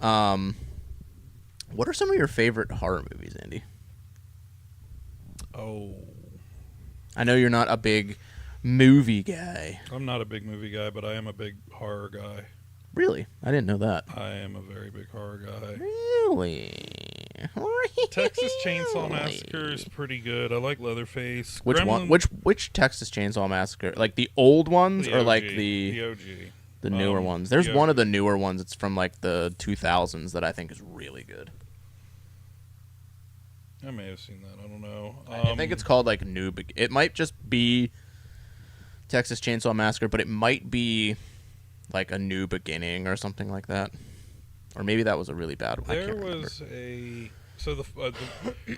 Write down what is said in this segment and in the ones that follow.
What are some of your favorite horror movies, Andy? Oh, I know you're not a big movie guy. I'm not a big movie guy, but I am a big horror guy. Really? I didn't know that. I am a very big horror guy. Really? Texas Chainsaw Massacre is pretty good. I like Leatherface. Which one? Gremlin- Which Texas Chainsaw Massacre? Like the old ones, the or OG, like the OG? the newer ones? There's one of the newer ones. It's from like the 2000s that I think is really good. I may have seen that. I don't know. I think it's called like It might just be Texas Chainsaw Massacre, but it might be like a New Beginning or something like that. Or maybe that was a really bad one. I There can't remember. was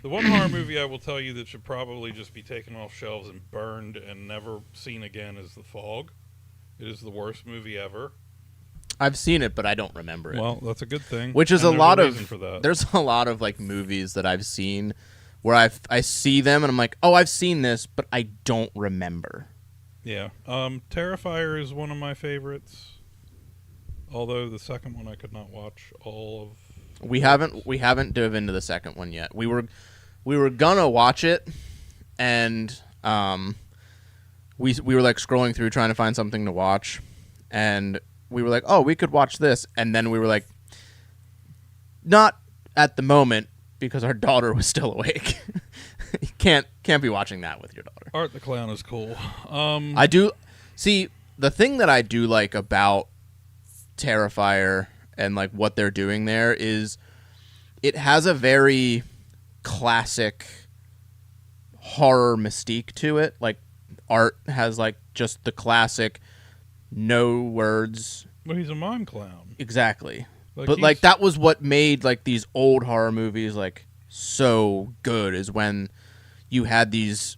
the one horror movie I will tell you that should probably just be taken off shelves and burned and never seen again is The Fog. It is the worst movie ever. I've seen it, but I don't remember it. Well, that's a good thing. Which is and a there's lot reason of for that. there's a lot of like movies that I've seen where I see them and I'm like, oh, I've seen this, but I don't remember. Yeah. Terrifier is one of my favorites. Although the second one I could not watch all of. We haven't dove into the second one yet. We were gonna watch it, and we were like scrolling through trying to find something to watch, and we were like, oh, we could watch this, and then we were like, not at the moment because our daughter was still awake. You can't be watching that with your daughter. Art the Clown is cool. I do see the thing that I do like about Terrifier and like what they're doing there is it has a very classic horror mystique to it. Like Art has like just the classic no words. Well, he's a mime clown. Exactly. Like But like that was what made like these old horror movies like so good, is when you had these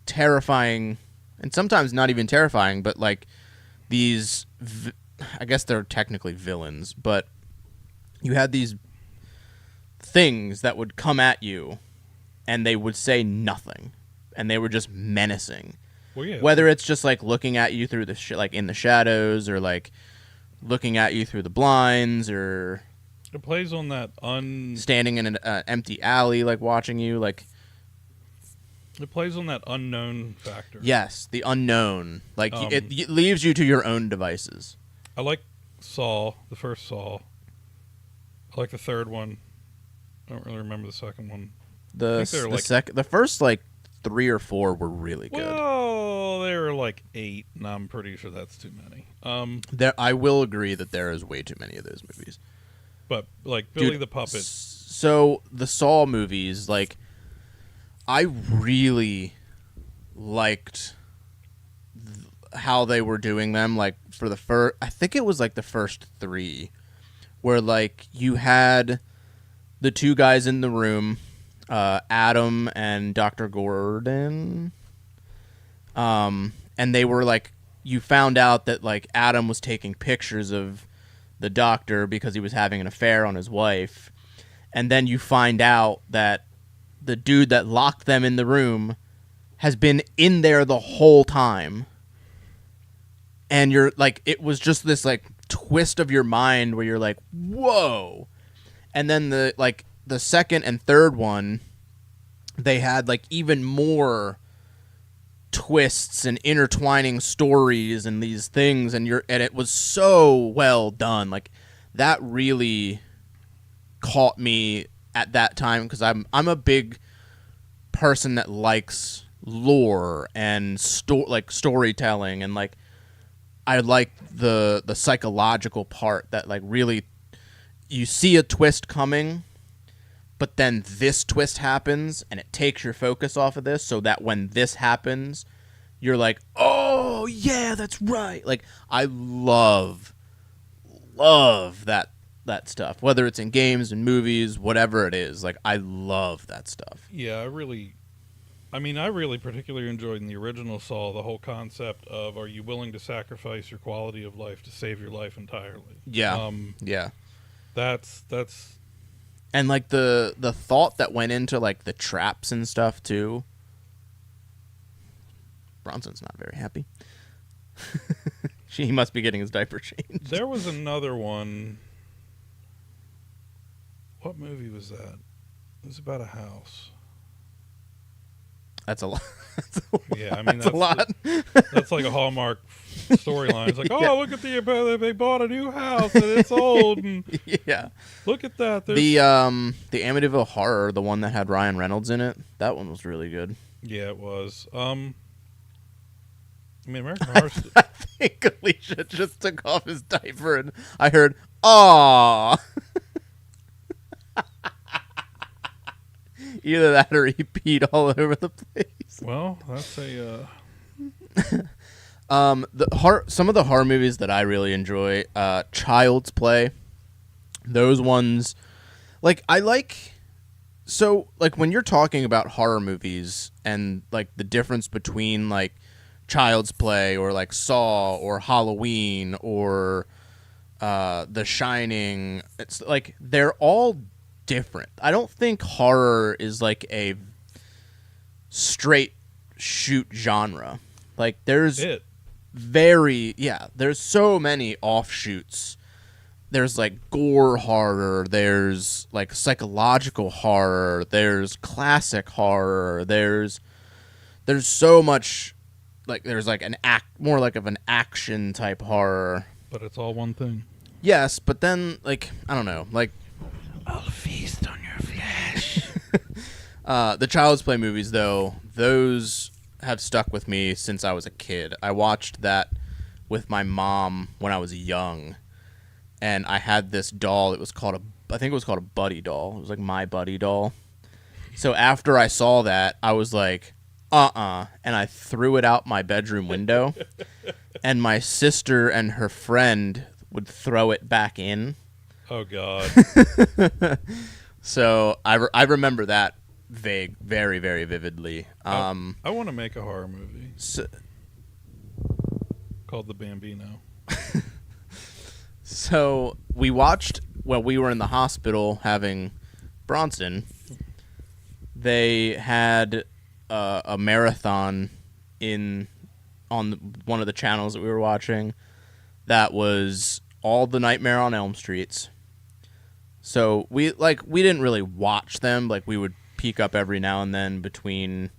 terrifying, and sometimes not even terrifying, but like these I guess they're technically villains, but you had these things that would come at you and they would say nothing and they were just menacing. Well, yeah. Whether it's just like looking at you through the like in the shadows, or like looking at you through the blinds, or It plays on that standing in an empty alley like watching you, like It plays on that unknown factor. yes, the unknown. Like it leaves you to your own devices. I like Saw, the first Saw. I like the third one. I don't really remember the second one. The they were like- the first like 3 or 4 were really good. Well, they were like 8, and I'm pretty sure that's too many. I will agree that there is way too many of those movies. But like Billy Dude, the Puppet. So the Saw movies, like, I really liked how they were doing them. Like for the first, I think it was like the first 3, where like you had the 2 guys in the room, Adam and Dr. Gordon, and they were like, you found out that like Adam was taking pictures of the doctor because he was having an affair on his wife, and then you find out that the dude that locked them in the room has been in there the whole time. And you're like, it was just this like twist of your mind where you're like, whoa. And then the second and third one, they had like even more twists and intertwining stories and these things, and it was so well done. Like that really caught me at that time, because I'm a big person that likes lore and storytelling, and like I like the psychological part that like really you see a twist coming, but then this twist happens and it takes your focus off of this, so that when this happens you're like, oh yeah, that's right. Like I love that stuff, whether it's in games and movies, whatever it is. Like I love that stuff. Yeah, I really particularly enjoyed in the original Saw the whole concept of, are you willing to sacrifice your quality of life to save your life entirely? Yeah. Yeah. That's And like the thought that went into like the traps and stuff too. Bronson's not very happy. He must be getting his diaper changed. There was another one. What movie was that? It was about a house. That's a lot. Yeah, I mean That's a lot. that's like a Hallmark storyline. It's like, oh, Yeah. look at they bought a new house and it's old, and Yeah. look at that. There's... The Amityville Horror, the one that had Ryan Reynolds in it, that one was really good. Yeah, it was. I mean, American Horror. I think Alicia just took off his diaper and I heard, "Aww." Either that or he peed all over the place. Well, that's a. Some of the horror movies that I really enjoy, Child's Play. Those ones, like I like. So, like when you're talking about horror movies and like the difference between like Child's Play or like Saw or Halloween or The Shining, it's like they're all different. I don't think horror is like a straight shoot genre. Like there's there's so many offshoots. There's like gore horror, there's like psychological horror, there's classic horror, there's so much, like there's like more like of an action type horror. But it's all one thing. Yes, but then like I don't know, like I'll feast on your flesh. the Child's Play movies though, those have stuck with me since I was a kid. I watched that with my mom when I was young. And I had this doll. I think it was called a Buddy doll. It was like my Buddy doll. So after I saw that, I was like, and I threw it out my bedroom window. And my sister and her friend would throw it back in. Oh, God. So I remember that very, very vividly. I want to make a horror movie So, called The Bambino. So we watched while we were in the hospital having Bronson. They had a marathon on one of the channels that we were watching. That was all the Nightmare on Elm Streets. So we didn't really watch them. Like we would peek up every now and then between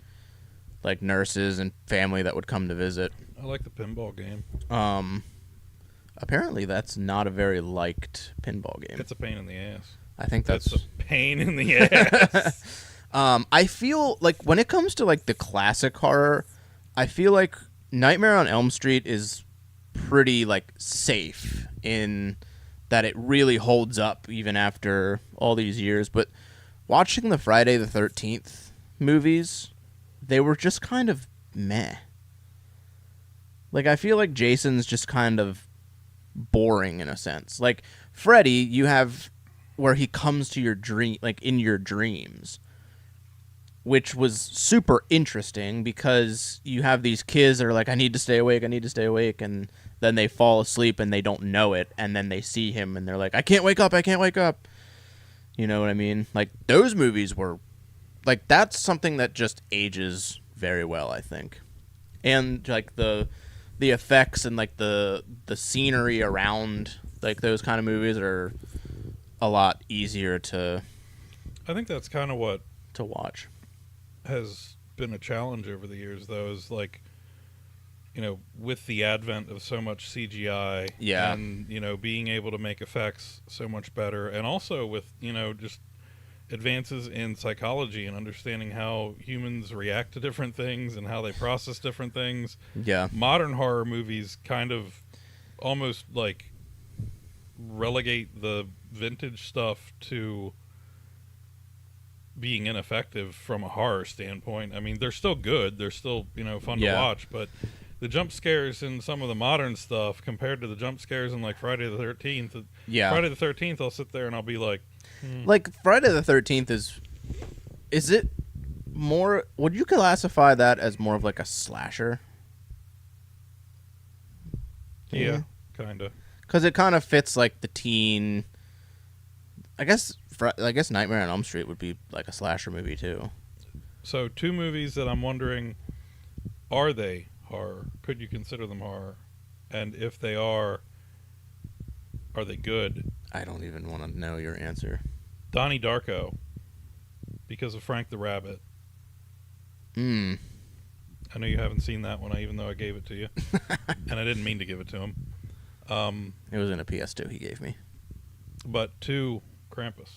like nurses and family that would come to visit. I like the pinball game. Apparently, that's not a very liked pinball game. It's a pain in the ass. I think that's a pain in the ass. I feel like when it comes to like the classic horror, I feel like Nightmare on Elm Street is pretty like safe in that it really holds up even after all these years. But watching the Friday the 13th movies, they were just kind of meh. Like I feel like Jason's just kind of boring in a sense. Like Freddy, you have where he comes to your dream, like in your dreams, which was super interesting because you have these kids that are like, I need to stay awake, and then they fall asleep and they don't know it, and then they see him and they're like, I can't wake up. You know what I mean? Like those movies were like, that's something that just ages very well, I think. And like the effects and like the scenery around like those kind of movies are a lot easier to I think that's kind of what watch. has been a challenge over the years, though, is like, you know, with the advent of so much CGI, Yeah. and, you know, being able to make effects so much better, and also with, you know, just advances in psychology and understanding how humans react to different things and how they process different things. Yeah. Modern horror movies kind of almost like relegate the vintage stuff to being ineffective from a horror standpoint. I mean, they're still good. They're still, you know, fun to watch, but the jump scares in some of the modern stuff compared to the jump scares in like Friday the 13th. Yeah. Friday the 13th, I'll sit there and I'll be like, Like Friday the 13th is it more, would you classify that as more of like a slasher? yeah, kind of. Cuz it kind of fits like the teen, I guess Nightmare on Elm Street would be like a slasher movie too. So, two movies that I'm wondering, are they horror? Could you consider them horror? And if they are they good? I don't even want to know your answer. Donnie Darko, because of Frank the Rabbit. Mm. I know you haven't seen that one, even though I gave it to you, and I didn't mean to give it to him. It was in a PS2 he gave me. But 2, Krampus.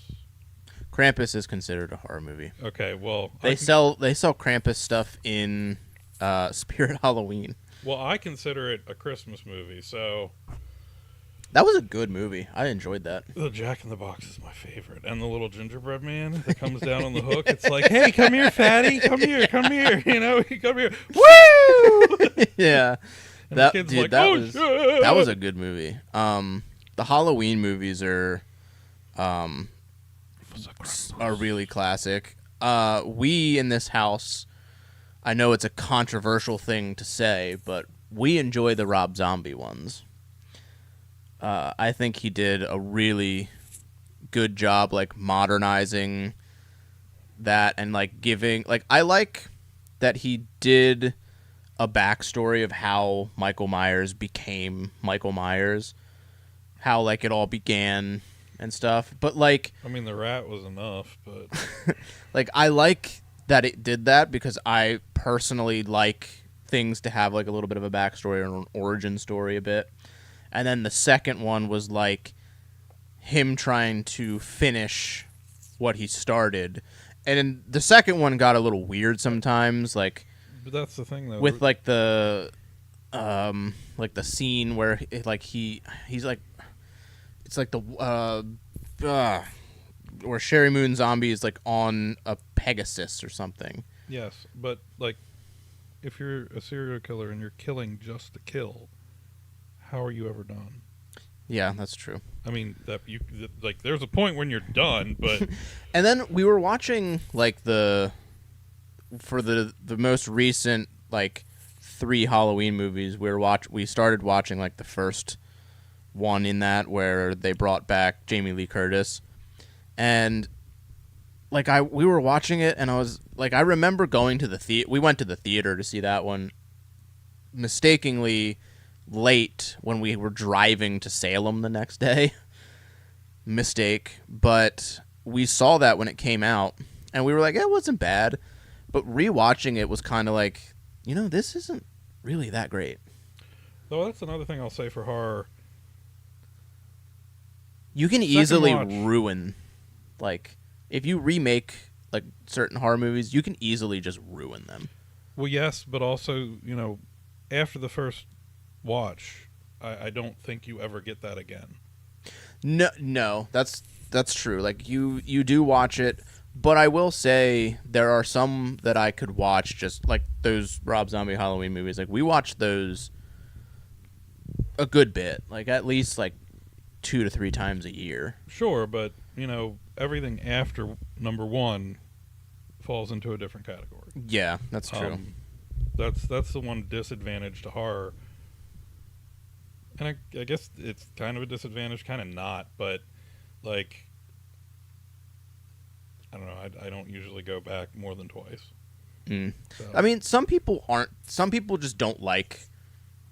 Krampus is considered a horror movie. Okay, well, They sell Krampus stuff in Spirit Halloween. Well, I consider it a Christmas movie, so That was a good movie. I enjoyed that. the Jack in the Box is my favorite, and the little gingerbread man that comes down on the hook. It's like, hey, come here, fatty, come here, come here, come here, woo! Yeah. And the kid's like, that oh, was shit! that was a good movie. The Halloween movies are really classic. We in this house, I know it's a controversial thing to say, but we enjoy the Rob Zombie ones. I think he did a really good job, like modernizing that and like giving, like, I like that he did a backstory of how Michael Myers became Michael Myers, how like it all began and stuff. But like, I mean, the rat was enough, but like, I like that it did that because I personally like things to have like a little bit of a backstory or an origin story a bit. And then the second one was like him trying to finish what he started. And then the second one got a little weird sometimes, like but that's the thing though. with like the scene where he's like, it's like where Sherry Moon Zombie is like on a Pegasus or something. Yes, but like if you're a serial killer and you're killing just to kill, how are you ever done? Yeah, that's true. I mean, like there's a point when you're done, but And then we were watching like the most recent like 3 Halloween movies. We started watching like the first one in that where they brought back Jamie Lee Curtis, and like we were watching it and I was like, I remember going to the theater. We went to the theater to see that one mistakenly late when we were driving to Salem the next day. Mistake, but we saw that when it came out and we were like, it wasn't bad. But rewatching it was kind of like, this isn't really that great. though that's another thing I'll say for horror. You can Second easily watch. ruin, like, if you remake like certain horror movies, you can easily just ruin them. Well, yes, but also, after the first watch, I don't think you ever get that again. No, that's true. Like you do watch it, but I will say there are some that I could watch just like those Rob Zombie Halloween movies. Like we watched those a good bit, like at least like 2 to 3 times a year. Sure, but everything after number 1 falls into a different category. Yeah, that's true. That's the one disadvantage to horror. And I guess it's kind of a disadvantage, kind of not, but like I don't know. I don't usually go back more than twice. So. I mean, some people just don't like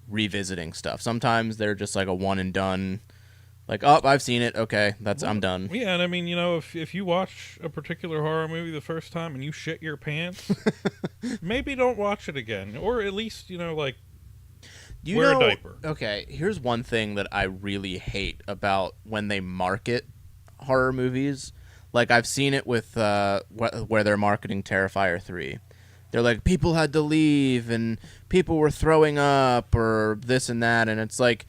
revisiting stuff. Sometimes they're just like a one and done. Like, oh, I've seen it. Okay, I'm done. Yeah, and I mean, if you watch a particular horror movie the first time and you shit your pants, maybe don't watch it again, or at least like wear a diaper. Okay, here's one thing that I really hate about when they market horror movies. Like I've seen it with where they're marketing Terrifier 3. They're like, people had to leave and people were throwing up or this and that, and it's like,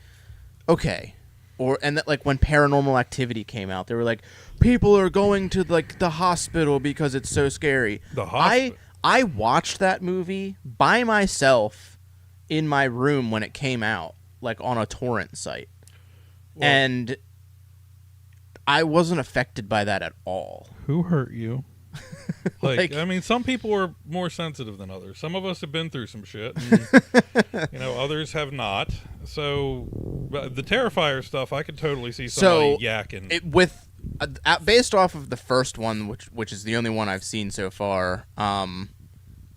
okay. And that, like when Paranormal Activity came out, they were like, people are going to like the hospital because it's so scary. The hospital. I watched that movie by myself in my room when it came out, like on a torrent site, and I wasn't affected by that at all. Who hurt you? Like, I mean, some people are more sensitive than others. Some of us have been through some shit, and, others have not. So, the Terrifier stuff, I could totally see somebody yakking. Based off of the first one, which is the only one I've seen so far,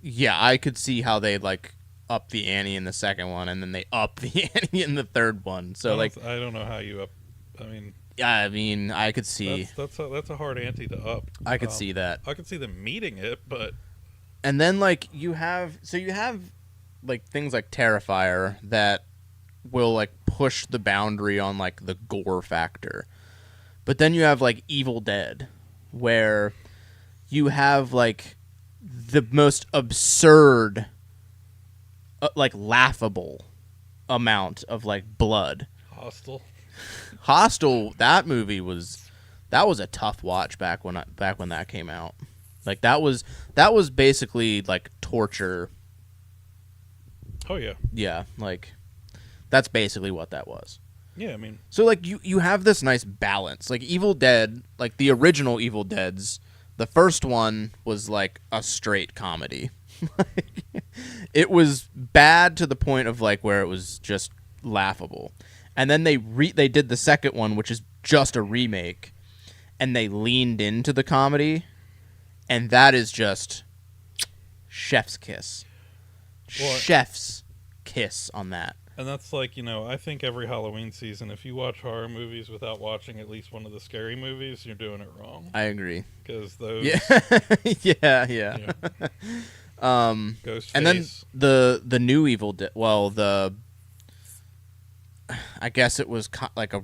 yeah, I could see how they like up the ante in the second one, and then they up the ante in the third one. So, I don't know how you up. I mean, I mean, I could see. That's a hard ante to up. I could see that. I could see them meeting it, but And then like you have like things like Terrifier that will like push the boundary on like the gore factor. But then you have like Evil Dead where you have like the most absurd like laughable amount of like blood. Hostel, that movie was a tough watch back when that came out. Like that was basically like torture. Oh yeah. Yeah, like that's basically what that was. Yeah, I mean. So like you have this nice balance. Like Evil Dead, like the original Evil Deads, the first one was like a straight comedy. It was bad to the point of like where it was just laughable. And then they did the second one, which is just a remake, and they leaned into the comedy, and that is just chef's kiss. Well, chef's kiss on that. And that's like, I think every Halloween season, if you watch horror movies without watching at least one of the scary movies, you're doing it wrong. I agree. Because those... Yeah. Ghostface. And then the new Evil Dead... Well, I guess it was like a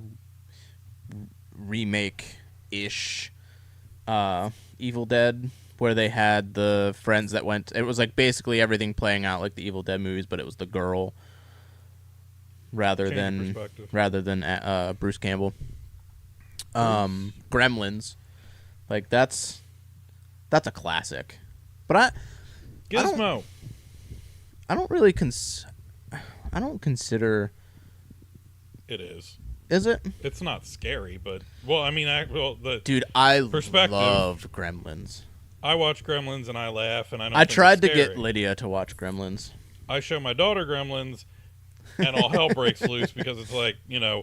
remake-ish Evil Dead, where they had the friends that went... It was like basically everything playing out like the Evil Dead movies, but it was the girl rather than Bruce Campbell. Gremlins. Like, that's a classic. But Gizmo. I don't really I don't consider... It is. Is it? It's not scary, but the dude, I perspective. Love Gremlins. I watch Gremlins and I laugh, and I tried to get Lydia to watch Gremlins. I show my daughter Gremlins, and all hell breaks loose because it's like, I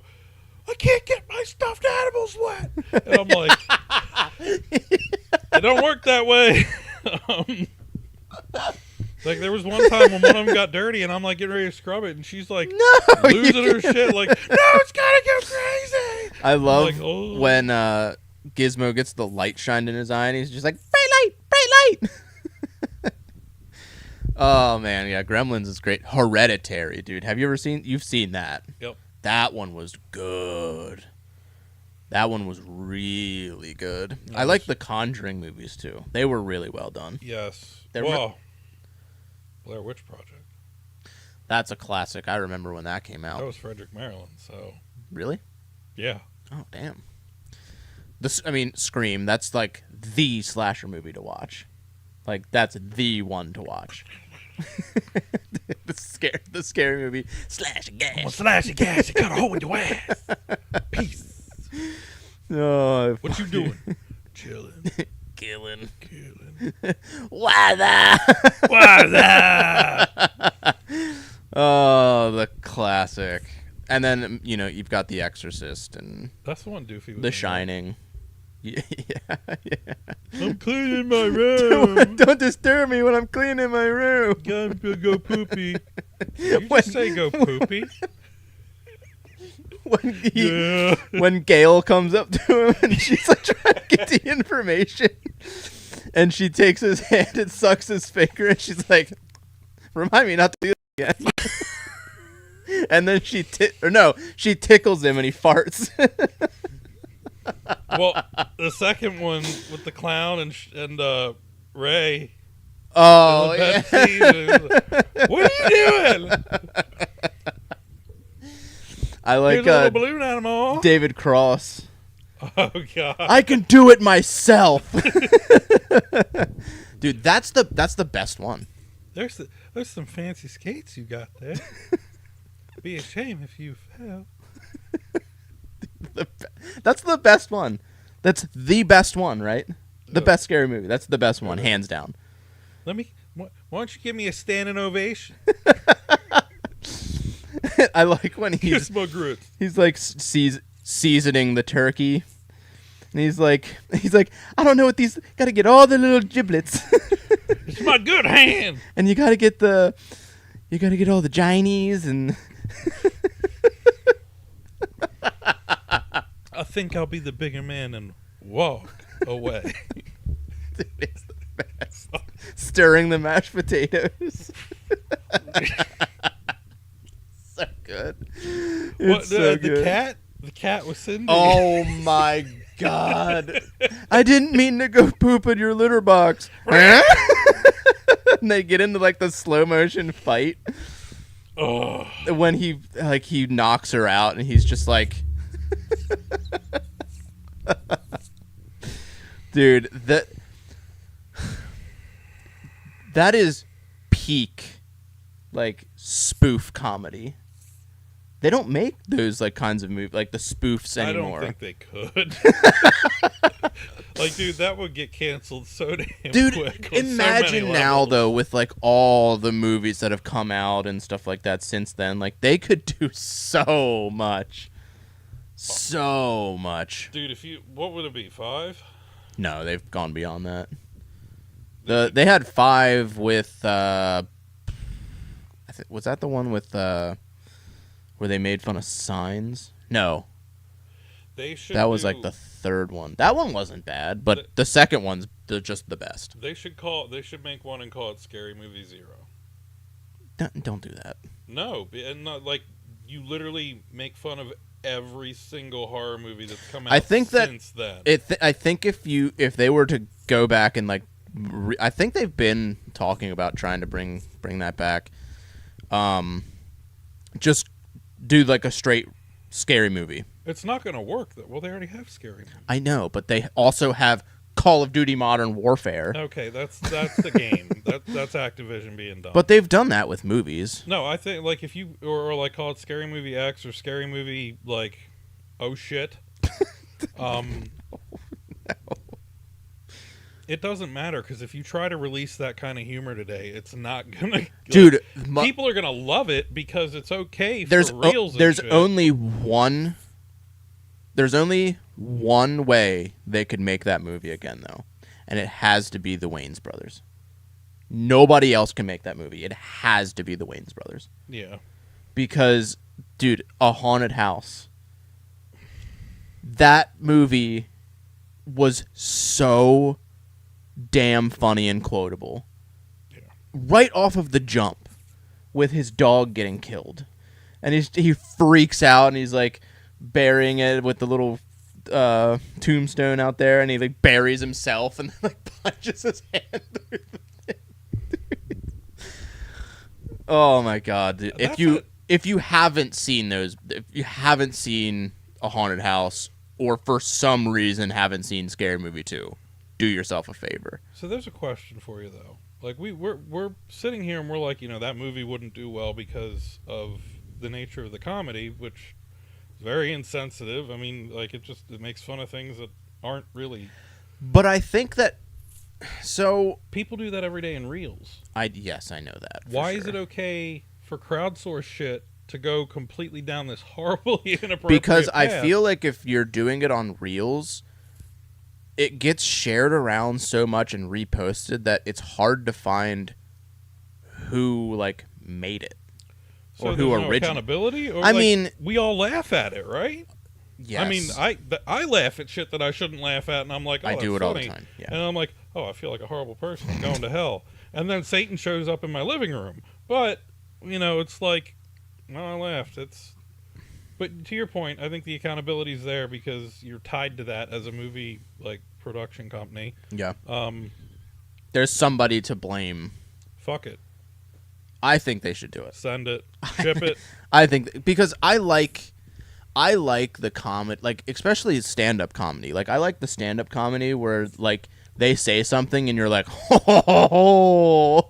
can't get my stuffed animals wet, and I'm like, it don't work that way. Like, there was one time when one of them got dirty, and I'm, like, getting ready to scrub it, and she's, like, losing her shit, like, no, it's gotta go crazy! I love when Gizmo gets the light shined in his eye, and he's just like, bright light! Oh, man, yeah, Gremlins is great. Hereditary, dude. Have you ever seen... You've seen that. Yep. That one was good. That one was really good. Nice. I like the Conjuring movies, too. They were really well done. Yes. Blair Witch Project. That's a classic. I remember when that came out. That was Frederick, Maryland, so... Really? Yeah. Oh, damn. Scream, that's like the slasher movie to watch. Like, that's the one to watch. the scary movie. Slash a gas. I'm gonna slash a gas and cut a hole in your ass. Peace. Oh, what you doing? Chilling. Killing. Why that? Oh, the classic. And then, you've got The Exorcist and... That's the one Doofy was The Shining. Yeah. I'm cleaning my room. Don't disturb me when I'm cleaning my room. Gotta go poopy. Did you just say go poopy? When Gail comes up to him and she's like trying to get the information, and she takes his hand and sucks his finger, and she's like, "Remind me not to do that again." And then she tickles him and he farts. Well, the second one with the clown and Ray. Oh, yeah. What are you doing? I like Here's a little balloon animal. David Cross. Oh God! I can do it myself. Dude, that's the best one. There's some fancy skates you got there. Be a shame if you fell. That's the best one. That's the best one, right? The best scary movie. That's the best one, hands down. Why don't you give me a standing ovation? I like when he's like seasoning the turkey, and he's like, I don't know what these. Got to get all the little giblets. It's my good hand. And you got to get all the ginies and. think I'll be the bigger man and walk away. Dude, it's the best. Stirring the mashed potatoes. So good. It's so good. The cat was Cindy. Oh my god. I didn't mean to go poop in your litter box. And they get into like the slow motion fight. Oh. When he knocks her out and he's just like dude, that is peak like spoof comedy. They don't make those like kinds of movies, like the spoofs anymore. I don't think they could. Like, dude, that would get canceled so damn quick. Imagine now though, with like all the movies that have come out and stuff like that since then, like they could do so much. Dude, what would it be, 5? No, they've gone beyond that. They had 5 with was that the one with where they made fun of signs? No. That was like the 3rd one. That one wasn't bad, but the second one's just the best. They should make one and call it Scary Movie 0. Don't do that. No, and not like you literally make fun of every single horror movie that's come out since then. I think if they were to go back and like I think they've been talking about trying to bring that back. Just do like a straight scary movie. It's not going to work. Well, they already have scary movies. I know, but they also have Call of Duty Modern Warfare. Okay, that's the game. That's Activision being done. But they've done that with movies. No, I think like if you or like call it Scary Movie X or Scary Movie like oh shit. No. It doesn't matter because if you try to release that kind of humor today, it's not gonna. Dude, people are gonna love it because it's okay for reels. There's only one way they could make that movie again, though, and it has to be the Wayans brothers. Nobody else can make that movie. It has to be the Wayans brothers. Yeah. Because, dude, A Haunted House. That movie was so damn funny and quotable. Yeah. Right off of the jump with his dog getting killed. And he freaks out and he's like burying it with the little tombstone out there and he like buries himself and like punches his hand through the thing. Oh my god, dude. If you haven't seen A Haunted House or for some reason haven't seen Scary Movie 2, do yourself a favor. So there's a question for you though. Like we're sitting here and we're like, that movie wouldn't do well because of the nature of the comedy, which is very insensitive. I mean, like it makes fun of things that aren't really. But I think that people do that every day in reels. Yes, I know that. Why is it okay for crowdsource shit to go completely down this horribly inappropriate Because path? I feel like if you're doing it on reels, it gets shared around so much and reposted that it's hard to find who like made it so or who no originated. Accountability. Or I mean, we all laugh at it, right? Yes. I mean, I laugh at shit that I shouldn't laugh at, and I'm like, I do it funny. all the time. Yeah. And I'm like, oh, I feel like a horrible person. I'm going to hell. And then Satan shows up in my living room. But it's like, well, I laughed. But to your point, I think the accountability is there because you're tied to that as a movie like production company. Yeah. There's somebody to blame. Fuck it. I think they should do it. Send it. Ship it. I think because I like the comedy, like especially stand-up comedy. Like I like the stand-up comedy where like they say something and you're like, oh.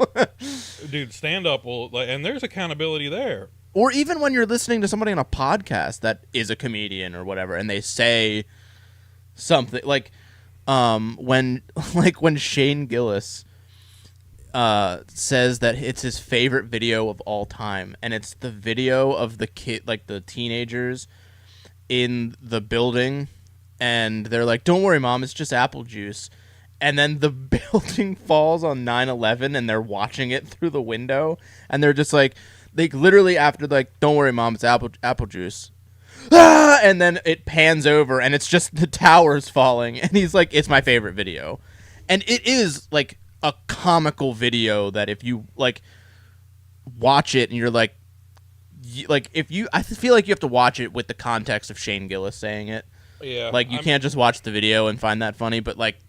Dude, stand-up will and there's accountability there. Or even when you're listening to somebody on a podcast that is a comedian or whatever, and they say something like, when Shane Gillis says that it's his favorite video of all time, and it's the video of the kid, like the teenagers in the building, and they're like, "Don't worry, Mom, it's just apple juice." And then the building falls on 9/11, and they're watching it through the window, and they're just like, they literally after like, "Don't worry, Mom, it's apple juice." ah! And then it pans over, and it's just the towers falling, and he's like, "It's my favorite video," and it is like a comical video that if you like watch it and you're like, if you, I feel like you have to watch it with the context of Shane Gillis saying it. Yeah, Like you can't just watch the video and find that funny, but like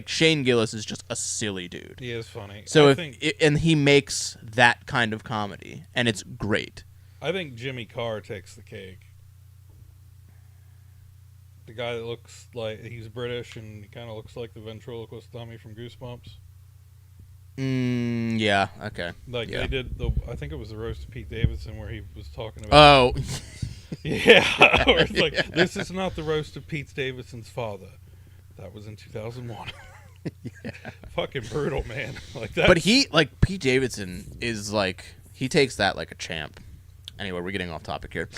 Shane Gillis is just a silly dude. He is funny. So and he makes that kind of comedy, and it's great. I think Jimmy Carr takes the cake. The guy that looks like he's British and he kind of looks like the ventriloquist dummy from Goosebumps. Yeah. Okay. Like yeah. they did I think it was the roast of Pete Davidson where he was talking about. Oh. Yeah. Where it's like, this is not the roast of Pete Davidson's father. That was in 2001. Yeah. Fucking brutal, man. Like that. But Pete Davidson is like, he takes that like a champ. Anyway, we're getting off topic here.